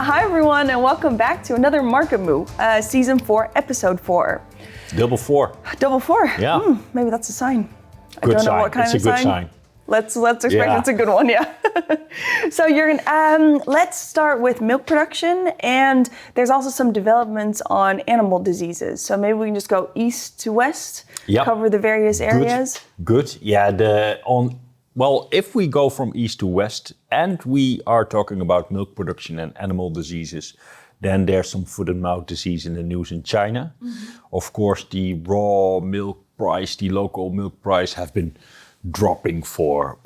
Hi everyone, and welcome back to another MarketMooo, Season 4, Episode 4. Double four. Double four? Yeah. Maybe that's a sign. Good I don't sign. know what kind It's of a good sign. sign. Let's expect it's a good one, yeah. So Jurgen, let's start with milk production, and there's also some developments on animal diseases. So maybe we can just go east to west, cover the various areas. Good. Yeah. Well, if we go from east to west, and we are talking about milk production and animal diseases, then there's some foot and mouth disease in the news in China. Mm-hmm. Of course, the raw milk price, the local milk price, have been dropping for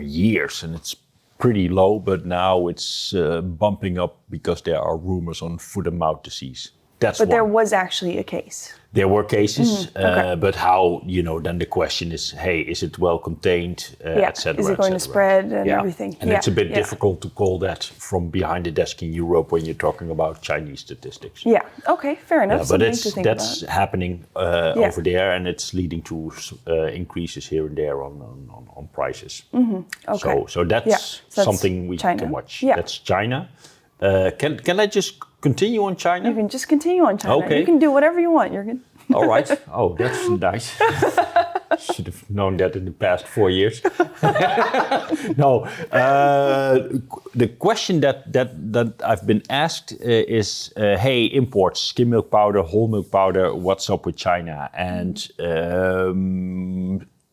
years, and it's pretty low. But now it's bumping up because there are rumors on foot and mouth disease. But there was actually a case. There were cases, okay. But how, then the question is, hey, is it well contained, et cetera, is it going to spread and everything? And it's a bit difficult to call that from behind the desk in Europe when you're talking about Chinese statistics. Yeah, okay, fair enough. But that's happening over there, and it's leading to increases here and there on prices. Mm-hmm. Okay. So that's something we can watch. Yeah. That's China. Can I just continue on China? You can just continue on China. Okay. You can do whatever you want, Jurgen. All right. Oh, that's nice. Should have known that in the past 4 years. No. The question that I've been asked is, hey, imports, skim milk powder, whole milk powder, what's up with China? And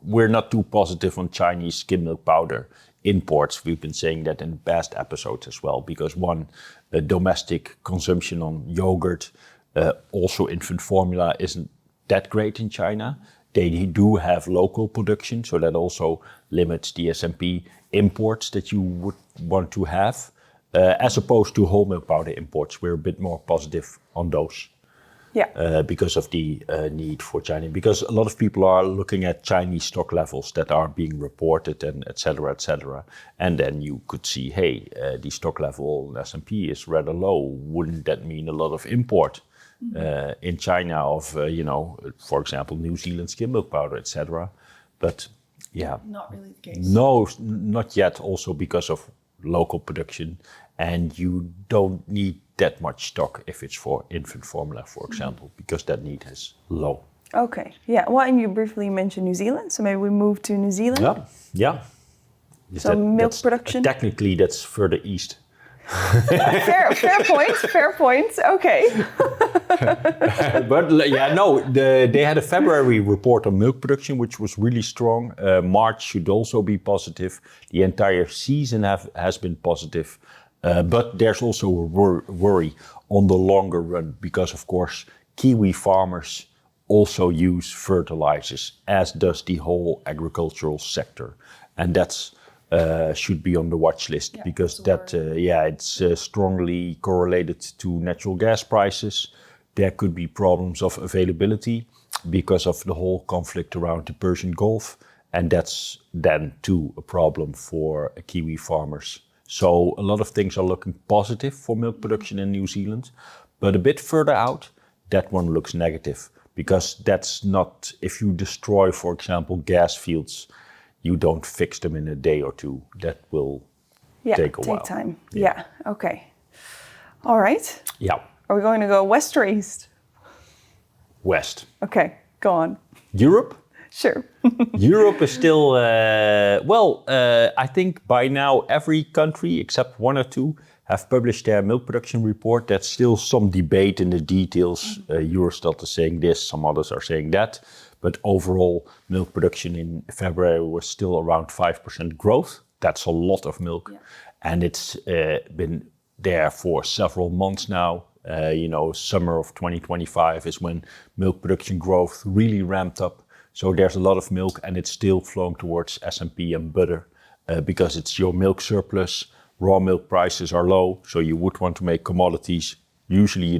we're not too positive on Chinese skim milk powder imports. We've been saying that in past episodes as well, because domestic consumption on yogurt, also infant formula, isn't that great in China. They do have local production, so that also limits the S&P imports that you would want to have. As opposed to whole milk powder imports, we're a bit more positive on those. Yeah. Because of the need for China. Because a lot of people are looking at Chinese stock levels that are being reported, and et cetera, et cetera. And then you could see, hey, the stock level in S&P is rather low. Wouldn't that mean a lot of import in China of, for example, New Zealand skim milk powder, et cetera? But yeah. Not really the case. No, not yet. Also because of local production. And you don't need that much stock if it's for infant formula, for example, because that need is low. Okay, yeah. Well, and you briefly mentioned New Zealand, so maybe we move to New Zealand. Yeah. So milk production? Technically, that's further east. Fair point. Okay. But they had a February report on milk production, which was really strong. March should also be positive. The entire season has been positive. But there's also a worry on the longer run because, of course, Kiwi farmers also use fertilizers, as does the whole agricultural sector. And that's should be on the watch list because it's strongly correlated to natural gas prices. There could be problems of availability because of the whole conflict around the Persian Gulf. And that's then, too, a problem for Kiwi farmers. So a lot of things are looking positive for milk production in New Zealand. But a bit further out, that one looks negative. Because that's not, if you destroy, for example, gas fields, you don't fix them in a day or two. That will take a while. Take time. Yeah, okay. All right. Yeah. Are we going to go west or east? West. Okay, go on. Europe? Sure. Europe is still, I think by now every country except one or two have published their milk production report. There's still some debate in the details. Eurostat is saying this, some others are saying that. But overall, milk production in February was still around 5% growth. That's a lot of milk. Yeah. And it's been there for several months now. Summer of 2025 is when milk production growth really ramped up. So there's a lot of milk, and it's still flowing towards S&P and butter because it's your milk surplus. Raw milk prices are low, so you would want to make commodities. Usually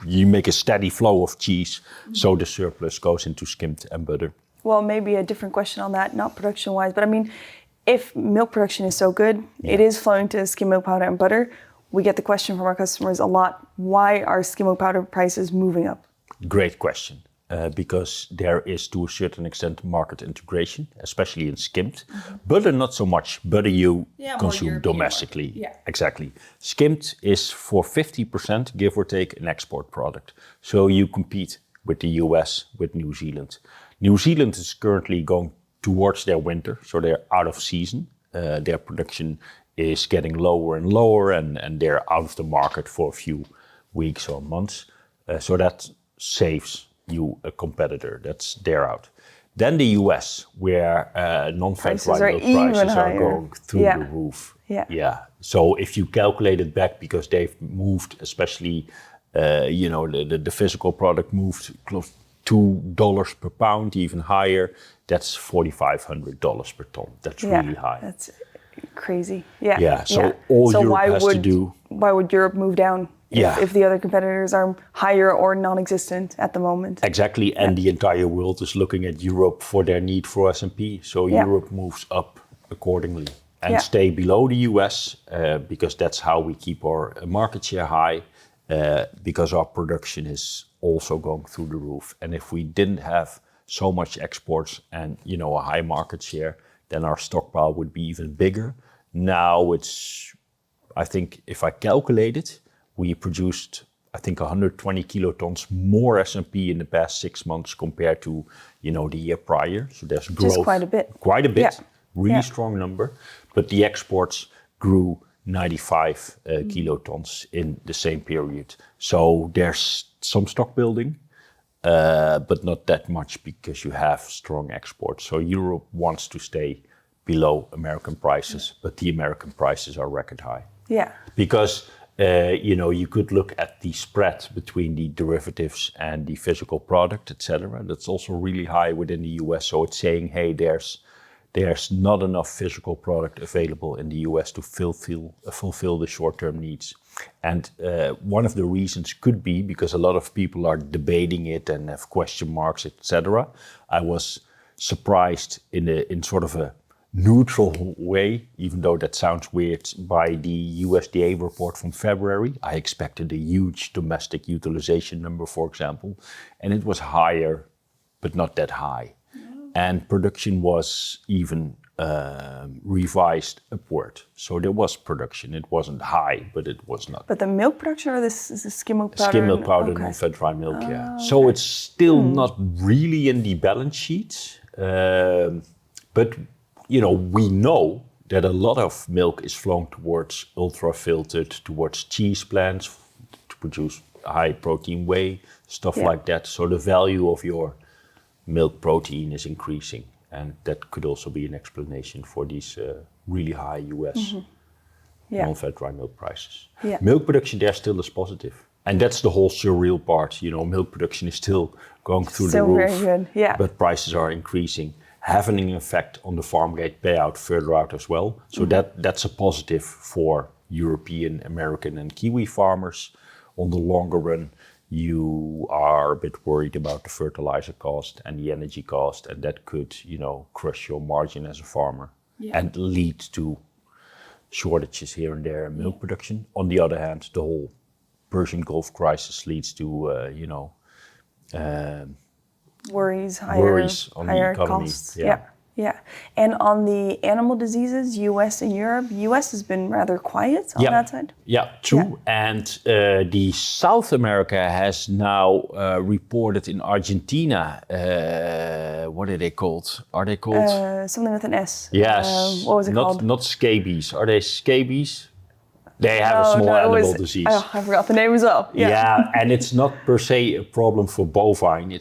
you make a steady flow of cheese, so the surplus goes into skimmed and butter. Well, maybe a different question on that, not production-wise, but I mean, if milk production is so good, it is flowing to skim milk powder and butter. We get the question from our customers a lot, why are skim milk powder prices moving up? Great question. because there is, to a certain extent, market integration, especially in skimmed. Butter, not so much. Butter you consume domestically. Yeah. Exactly. Skimmed is for 50%, give or take, an export product. So you compete with the US, with New Zealand. New Zealand is currently going towards their winter, so they're out of season. Their production is getting lower and lower, and they're out of the market for a few weeks or months. So that saves you a competitor. They're out. Then the US, where non-fat rye milk prices are going through the roof. Yeah. So if you calculate it back, because they've moved, especially, the physical product moved close to $2 per pound, even higher. That's $4,500 per ton. That's really high. That's crazy. Yeah. Yeah. So all Europe has to do. Why would Europe move down? If the other competitors are higher or non-existent at the moment. Exactly, and the entire world is looking at Europe for their need for S&P. So Europe moves up accordingly and stay below the US because that's how we keep our market share high because our production is also going through the roof. And if we didn't have so much exports and a high market share, then our stockpile would be even bigger. Now I think if I calculate it, we produced, I think, 120 kilotons more S&P in the past 6 months compared to, the year prior. So there's growth. Just quite a bit. Quite a bit. Yeah. Really strong number. But the exports grew 95 kilotons in the same period. So there's some stock building, but not that much because you have strong exports. So Europe wants to stay below American prices, but the American prices are record high. Yeah. Because you could look at the spread between the derivatives and the physical product, etc. That's also really high within the US. So it's saying, hey, there's not enough physical product available in the US to fulfill the short-term needs. And one of the reasons could be because a lot of people are debating it and have question marks, etc. I was surprised in sort of a neutral way, even though that sounds weird, by the USDA report from February. I expected a huge domestic utilization number, for example, and it was higher, but not that high. And production was even revised upward. So there was production. It wasn't high, but it was not. But the milk production or this is the skim milk powder? Skim milk powder, non-fat dry milk, So it's still not really in the balance sheet, but we know that a lot of milk is flown towards ultra-filtered, towards cheese plants to produce high protein whey, stuff like that. So the value of your milk protein is increasing. And that could also be an explanation for these really high US non-fat dry milk prices. Yeah. Milk production there still is positive. And that's the whole surreal part. Milk production is still going through the roof. Still very good, but prices are increasing, having an effect on the farm gate payout further out as well. So that's a positive for European, American and Kiwi farmers. On the longer run, you are a bit worried about the fertilizer cost and the energy cost, and that could, crush your margin as a farmer and lead to shortages here and there in milk production. On the other hand, the whole Persian Gulf crisis leads to, worries on the economy. Costs. Yeah. And on the animal diseases, US and Europe, US has been rather quiet on that side. Yeah, true. Yeah. And the South America has now reported in Argentina, what are they called? Are they called? Something with an S. Yes. What was it called? Not scabies. Are they scabies? They have a small animal disease. Oh, I forgot the name as well. Yeah, and it's not per se a problem for bovine.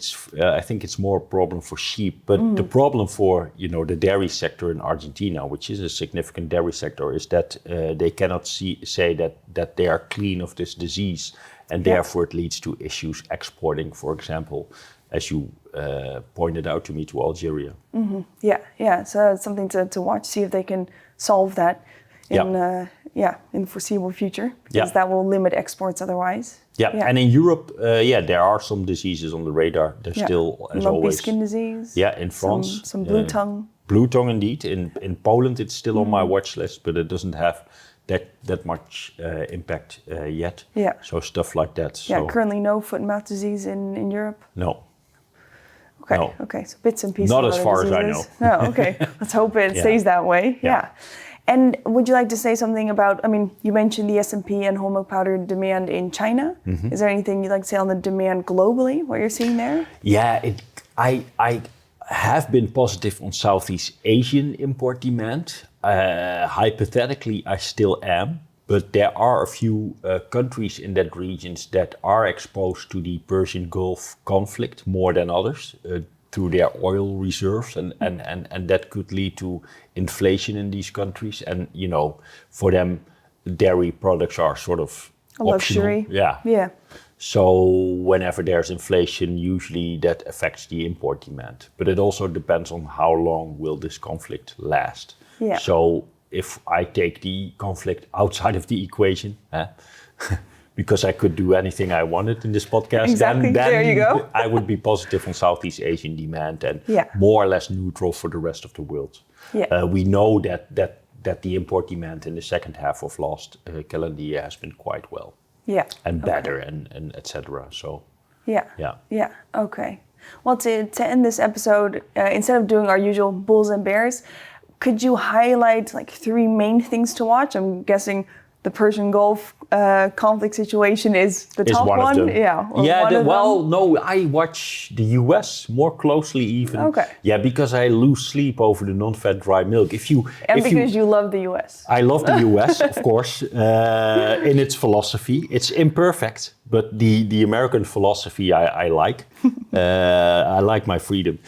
I think it's more a problem for sheep. But the problem for the dairy sector in Argentina, which is a significant dairy sector, is that they cannot say that they are clean of this disease, and therefore it leads to issues exporting, for example, as you pointed out to me, to Algeria. Mm-hmm. Yeah. So it's something to watch, see if they can solve that in the foreseeable future, because that will limit exports otherwise. Yeah, and in Europe, there are some diseases on the radar. There's still, as lumpy always, skin disease. Yeah, in France, some blue tongue. Blue tongue, indeed. In Poland, it's still on my watch list, but it doesn't have that much impact yet. Yeah. So stuff like that. Yeah. Currently, no foot and mouth disease in Europe. No. Okay. No. Okay. So bits and pieces. Not of as other far as I diseases. No. Okay. Let's hope it stays that way. Yeah. And would you like to say something about? I mean, you mentioned the S&P and whole milk powder demand in China. Mm-hmm. Is there anything you'd like to say on the demand globally? What you're seeing there? Yeah. I have been positive on Southeast Asian import demand. Hypothetically, I still am. But there are a few countries in that regions that are exposed to the Persian Gulf conflict more than others through their oil reserves, and that could lead to inflation in these countries. And you know, for them, dairy products are sort of a luxury. Yeah. So whenever there's inflation, usually that affects the import demand. But it also depends on how long will this conflict last. Yeah. So if I take the conflict outside of the equation, because I could do anything I wanted in this podcast, exactly. then there you go. I would be positive on Southeast Asian demand and yeah. more or less neutral for the rest of the world. Yeah. We know that the import demand in the second half of last calendar year has been quite well. Yeah. And better and etc. So yeah. Okay. Well, to end this episode, instead of doing our usual bulls and bears, could you highlight like 3 main things to watch? I'm guessing the Persian Gulf conflict situation is the top one. Of them. Yeah. No, I watch the US more closely even. Okay. Yeah, because I lose sleep over the non-fat dry milk. Because you love the US. I love the US, of course, in its philosophy. It's imperfect, but the American philosophy I like. I like my freedom.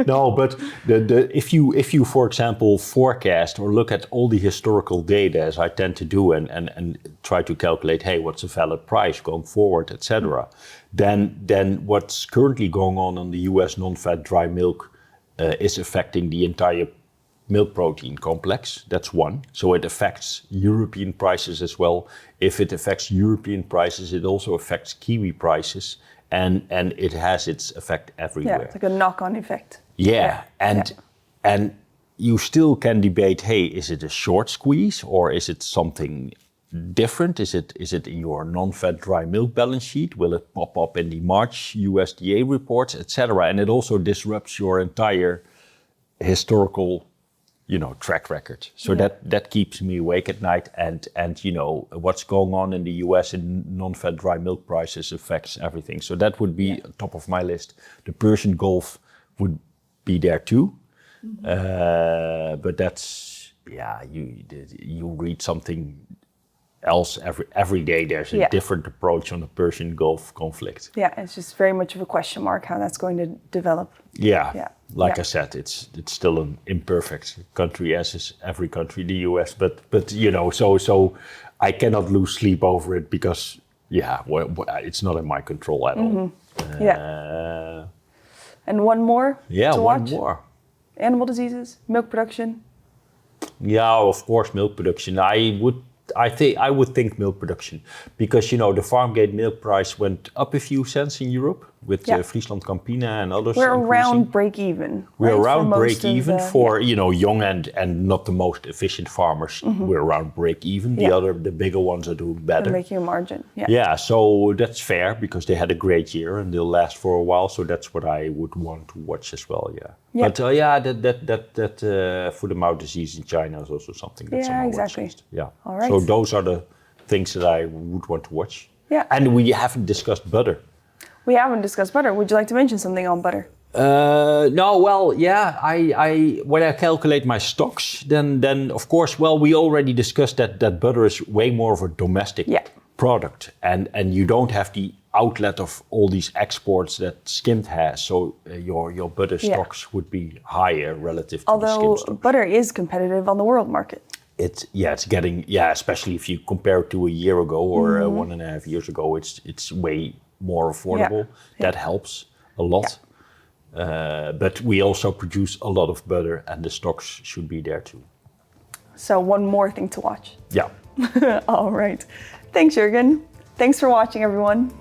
No, but if you, for example, forecast or look at all the historical data, as I tend to do, and try to calculate, hey, what's a valid price going forward, etc., then what's currently going on the US non-fat dry milk is affecting the entire milk protein complex. That's one. So it affects European prices as well. If it affects European prices, it also affects Kiwi prices, and it has its effect everywhere. Yeah, it's like a knock-on effect. And you still can debate, hey, is it a short squeeze or is it something different? Is it in your non-fat dry milk balance sheet? Will it pop up in the March USDA reports, etc.? And it also disrupts your entire historical, track record. So that keeps me awake at night. And what's going on in the US in non-fat dry milk prices affects everything. So that would be top of my list. The Persian Gulf would be there too. Mm-hmm. But that's, you read something else every day. There's a different approach on the Persian Gulf conflict. Yeah, it's just very much of a question mark how that's going to develop. I said, it's still an imperfect country, as is every country, the US. But so I cannot lose sleep over it because it's not in my control at all. And one more. Yeah, to one watch? more. Animal diseases, milk production. Yeah, of course, milk production. I would think milk production because the farm gate milk price went up a few cents in Europe with Friesland Campina and others. We're around break even. We're around break even for young and not the most efficient farmers. Mm-hmm. We're around break even. The bigger ones are doing better. They're making a margin. Yeah, so that's fair because they had a great year and they'll last for a while. So that's what I would want to watch as well. But that foot and mouth disease in China is also something that's on my watch list. Yeah. All right. So those are the things that I would want to watch. Yeah. And we haven't discussed butter. We haven't discussed butter. Would you like to mention something on butter? No, well, I when I calculate my stocks, then of course, we already discussed that butter is way more of a domestic product, and you don't have the outlet of all these exports that skimmed has. So your butter stocks would be higher relative to the skim stocks. Butter is competitive on the world market. It's getting especially if you compare it to a year ago or 1.5 years ago, it's way more affordable. That helps a lot. But we also produce a lot of butter and the stocks should be there too. So one more thing to watch. Yeah. All right. Thanks, Jurgen. Thanks for watching, everyone.